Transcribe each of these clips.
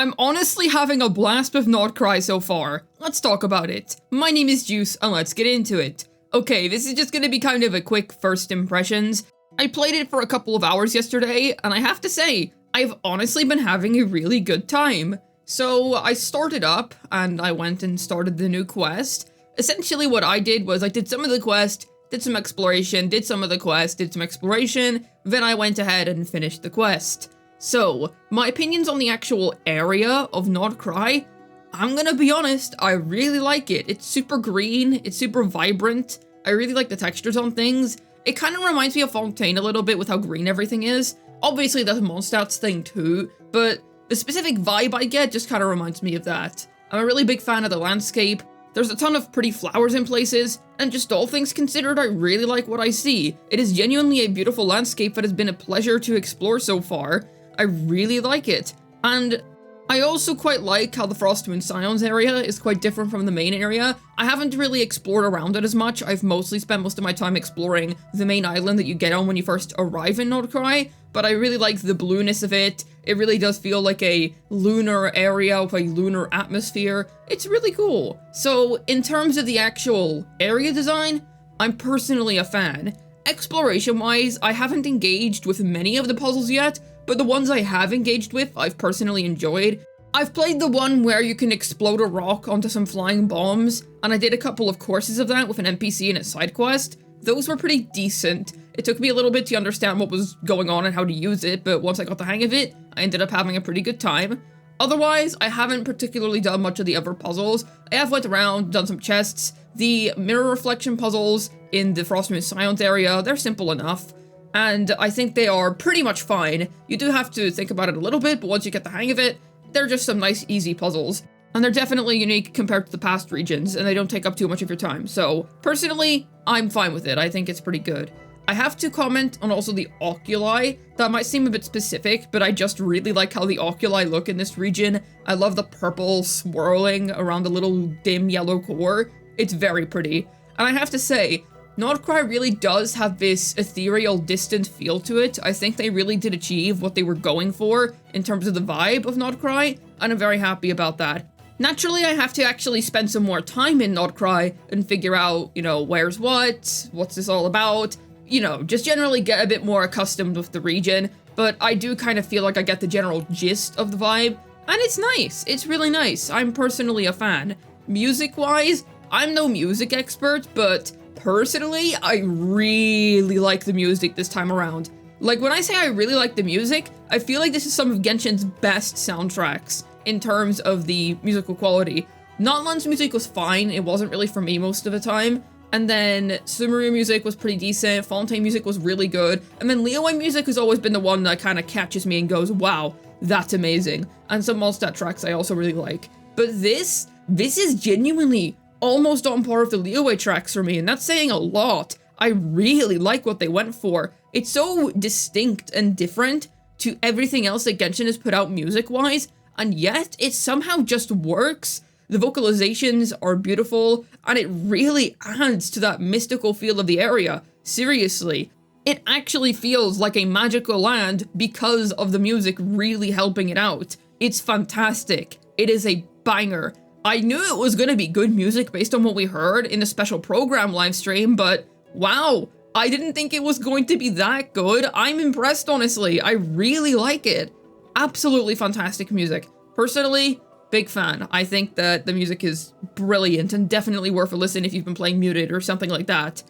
I'm honestly having a blast with Not Krai so far. Let's talk about it. My name is Juice, and let's get into it. Okay, this is just gonna be kind of a quick first impressions. I played it for a couple of hours yesterday, and I have to say, I've honestly been having a really good time. So I started up, and I went and started the new quest. Essentially what I did was I did some of the quest, did some exploration, did some of the quest, did some exploration, then I went ahead and finished the quest. So, my opinions on the actual area of Not Krai, I'm gonna be honest, I really like it. It's super green, it's super vibrant, I really like the textures on things. It kind of reminds me of Fontaine a little bit with how green everything is. Obviously there's a Mondstadt's thing too, but the specific vibe I get just kind of reminds me of that. I'm a really big fan of the landscape. There's a ton of pretty flowers in places, and just all things considered, I really like what I see. It is genuinely a beautiful landscape that has been a pleasure to explore so far. I really like it, and I also quite like how the Frostmoon Scions area is quite different from the main area. I haven't really explored around it as much. I've mostly spent most of my time exploring the main island that you get on when you first arrive in Not Krai, but I really like the blueness of it. It really does feel like a lunar area with a lunar atmosphere. It's really cool. So in terms of the actual area design, I'm personally a fan. Exploration-wise, I haven't engaged with many of the puzzles yet, but the ones I have engaged with, I've personally enjoyed. I've played the one where you can explode a rock onto some flying bombs, and I did a couple of courses of that with an NPC and a side quest. Those were pretty decent. It took me a little bit to understand what was going on and how to use it, but once I got the hang of it, I ended up having a pretty good time. Otherwise, I haven't particularly done much of the other puzzles. I have went around, done some chests. The mirror reflection puzzles in the Frostmoon Scions area, they're simple enough, and I think they are pretty much fine. You do have to think about it a little bit, but once you get the hang of it, they're just some nice, easy puzzles. And they're definitely unique compared to the past regions, and they don't take up too much of your time. So, personally, I'm fine with it. I think it's pretty good. I have to comment on also the oculi. That might seem a bit specific, but I just really like how the oculi look in this region. I love the purple swirling around the little dim yellow core. It's very pretty. And I have to say, Not Krai really does have this ethereal, distant feel to it. I think they really did achieve what they were going for in terms of the vibe of Not Krai, and I'm very happy about that. Naturally, I have to actually spend some more time in Not Krai and figure out, where's what's this all about, just generally get a bit more accustomed with the region, but I do kind of feel like I get the general gist of the vibe, and it's nice. It's really nice. I'm personally a fan. Music-wise, I'm no music expert, but personally, I really like the music this time around. Like, when I say I really like the music, I feel like this is some of Genshin's best soundtracks in terms of the musical quality. Notland's music was fine, it wasn't really for me most of the time, and then Sumeru music was pretty decent, Fontaine music was really good, and then Liyue music has always been the one that kind of catches me and goes, wow, that's amazing. And some Mondstadt tracks I also really like. But this is genuinely almost on par with the Liyue tracks for me, and that's saying a lot. I really like what they went for. It's so distinct and different to everything else that Genshin has put out music-wise, and yet it somehow just works. The vocalizations are beautiful, and it really adds to that mystical feel of the area. Seriously, it actually feels like a magical land because of the music really helping it out. It's fantastic. It is a banger. I knew it was gonna be good music based on what we heard in the special program livestream, but wow, I didn't think it was going to be that good. I'm impressed, honestly. I really like it. Absolutely fantastic music. Personally, big fan. I think that the music is brilliant and definitely worth a listen if you've been playing Muted or something like that.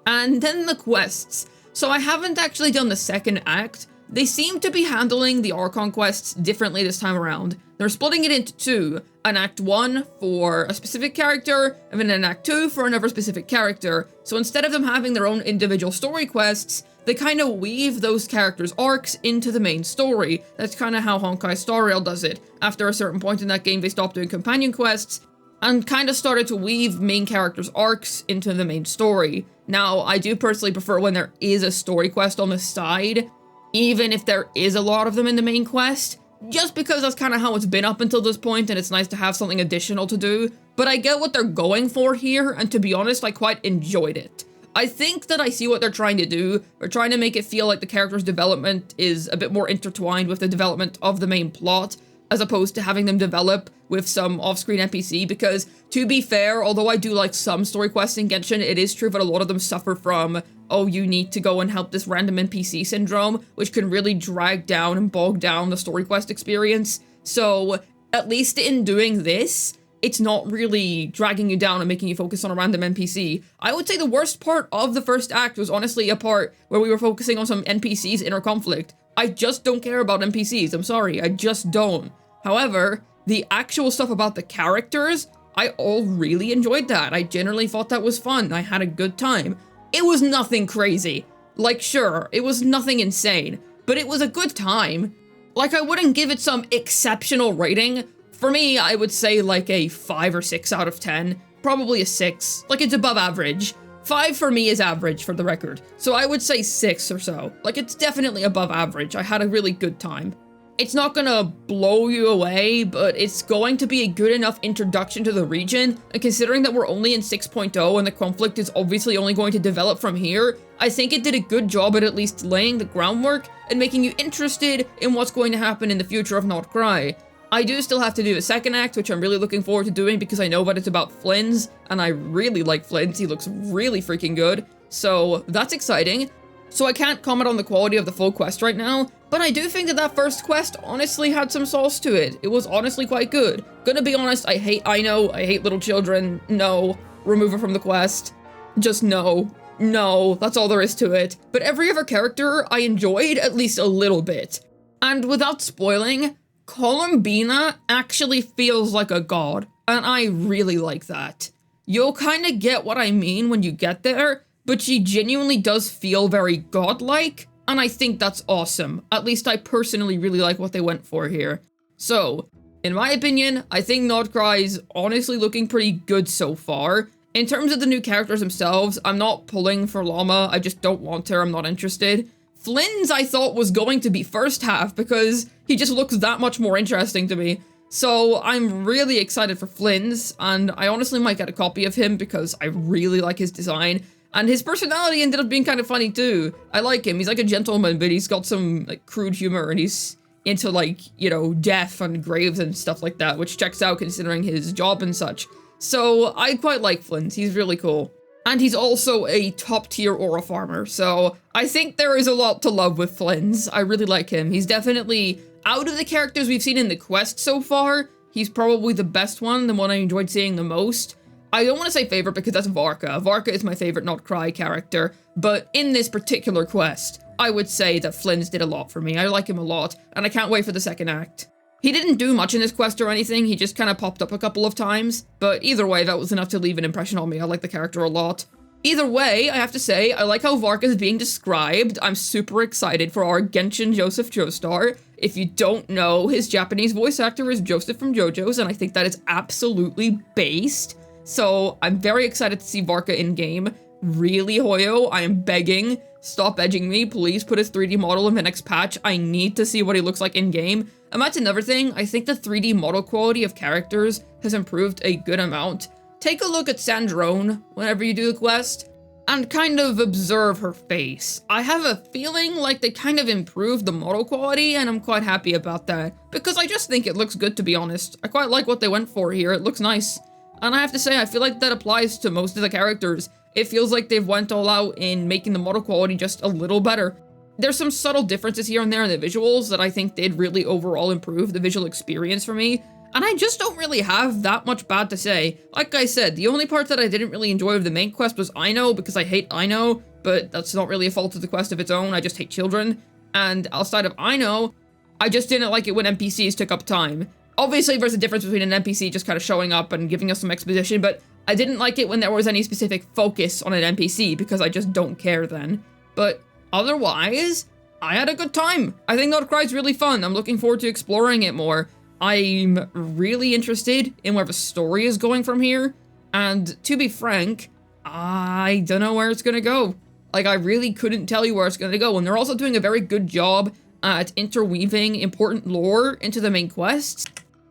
And then the quests. So I haven't actually done the second act. They seem to be handling the Archon quests differently this time around. They're splitting it into two. An Act 1 for a specific character, and then an Act 2 for another specific character. So instead of them having their own individual story quests, they kind of weave those characters' arcs into the main story. That's kind of how Honkai Star Rail does it. After a certain point in that game, they stopped doing companion quests, and kind of started to weave main characters' arcs into the main story. Now, I do personally prefer when there is a story quest on the side, even if there is a lot of them in the main quest, just because that's kind of how it's been up until this point, and it's nice to have something additional to do. But I get what they're going for here, and to be honest, I quite enjoyed it. I think that I see what they're trying to do. They're trying to make it feel like the character's development is a bit more intertwined with the development of the main plot, as opposed to having them develop with some off-screen NPC, because, to be fair, although I do like some story quests in Genshin, it is true that a lot of them suffer from, oh, you need to go and help this random NPC syndrome, which can really drag down and bog down the story quest experience. So, at least in doing this, it's not really dragging you down and making you focus on a random NPC. I would say the worst part of the first act was honestly a part where we were focusing on some NPCs' inner conflict. I just don't care about NPCs, I'm sorry, I just don't. However, the actual stuff about the characters, I all really enjoyed that. I generally thought that was fun, I had a good time. It was nothing crazy. Like, sure, it was nothing insane, but it was a good time. Like, I wouldn't give it some exceptional rating. For me, I would say like a 5 or 6 out of 10. Probably a 6. Like, it's above average. 5 for me is average, for the record. So I would say 6 or so. Like, it's definitely above average. I had a really good time. It's not gonna blow you away, but it's going to be a good enough introduction to the region, and considering that we're only in 6.0 and the conflict is obviously only going to develop from here, I think it did a good job at least laying the groundwork and making you interested in what's going to happen in the future of Not Krai. I do still have to do a second act, which I'm really looking forward to doing because I know that it's about Flynn's, and I really like Flynn's. He looks really freaking good, so that's exciting. So I can't comment on the quality of the full quest right now, but I do think that that first quest honestly had some sauce to it. It was honestly quite good. Gonna be honest, I hate Aino, I hate little children. No, remove her from the quest. Just no. No, that's all there is to it. But every other character I enjoyed at least a little bit. And without spoiling, Columbina actually feels like a god, and I really like that. You'll kind of get what I mean when you get there, but she genuinely does feel very godlike, and I think that's awesome. At least I personally really like what they went for here. So, in my opinion, I think Not Krai's honestly looking pretty good so far. In terms of the new characters themselves, I'm not pulling for Llama, I just don't want her, I'm not interested. Flynn's I thought was going to be first half because he just looks that much more interesting to me. So I'm really excited for Flynn's, and I honestly might get a copy of him because I really like his design. And his personality ended up being kind of funny too. I like him, he's like a gentleman, but he's got some like crude humor, and he's into like, you know, death and graves and stuff like that, which checks out considering his job and such. So I quite like Flynn's, he's really cool. And he's also a top-tier aura farmer, so I think there is a lot to love with Flynn's. I really like him. He's definitely, out of the characters we've seen in the quest so far, he's probably the best one, the one I enjoyed seeing the most. I don't want to say favorite because that's Varka. Varka is my favorite Not Krai character, but in this particular quest, I would say that Flynn's did a lot for me. I like him a lot, and I can't wait for the second act. He didn't do much in this quest or anything, he just kind of popped up a couple of times, but either way, that was enough to leave an impression on me. I like the character a lot. Either way, I have to say, I like how Varka is being described. I'm super excited for our Genshin Joseph Joestar. If you don't know, his Japanese voice actor is Joseph from JoJo's, and I think that is absolutely based. So I'm very excited to see Varka in-game. Really, Hoyo, I am begging. Stop edging me, please put his 3D model in the next patch. I need to see what he looks like in-game. And that's another thing, I think the 3D model quality of characters has improved a good amount. Take a look at Sandrone whenever you do the quest, and kind of observe her face. I have a feeling like they kind of improved the model quality, and I'm quite happy about that, because I just think it looks good, to be honest. I quite like what they went for here, it looks nice. And I have to say, I feel like that applies to most of the characters. It feels like they've went all out in making the model quality just a little better. There's some subtle differences here and there in the visuals that I think did really overall improve the visual experience for me, and I just don't really have that much bad to say. Like I said, the only part that I didn't really enjoy of the main quest was Aino, because I hate Aino, but that's not really a fault of the quest of its own, I just hate children. And outside of Aino, I just didn't like it when NPCs took up time. Obviously, there's a difference between an NPC just kind of showing up and giving us some exposition, but I didn't like it when there was any specific focus on an NPC, because I just don't care then. But otherwise, I had a good time. I think Not Krai's really fun. I'm looking forward to exploring it more. I'm really interested in where the story is going from here, and to be frank, I don't know where it's gonna go. Like, I really couldn't tell you where it's gonna go, and they're also doing a very good job at interweaving important lore into the main quests,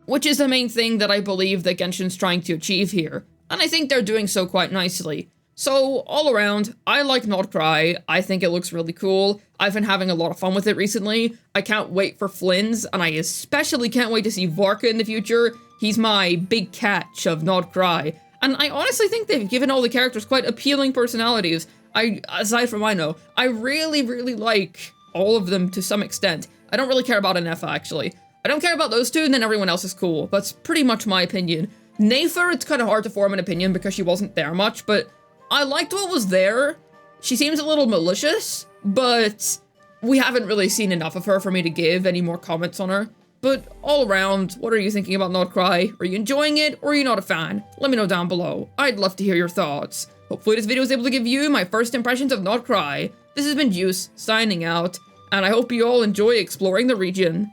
which is the main thing that I believe that Genshin's trying to achieve here, and I think they're doing so quite nicely. So, all around, I like Not Krai. I think it looks really cool. I've been having a lot of fun with it recently. I can't wait for Flynn's, and I especially can't wait to see Varka in the future. He's my big catch of Not Krai. And I honestly think they've given all the characters quite appealing personalities. Aside from Ino, I really, really like all of them to some extent. I don't really care about Anefa, actually. I don't care about those two, and then everyone else is cool. That's pretty much my opinion. Nefer, it's kind of hard to form an opinion because she wasn't there much, but I liked what was there. She seems a little malicious, but we haven't really seen enough of her for me to give any more comments on her. But all around, what are you thinking about Not Krai? Are you enjoying it, or are you not a fan? Let me know down below. I'd love to hear your thoughts. Hopefully this video was able to give you my first impressions of Not Krai. This has been Juice, signing out, and I hope you all enjoy exploring the region.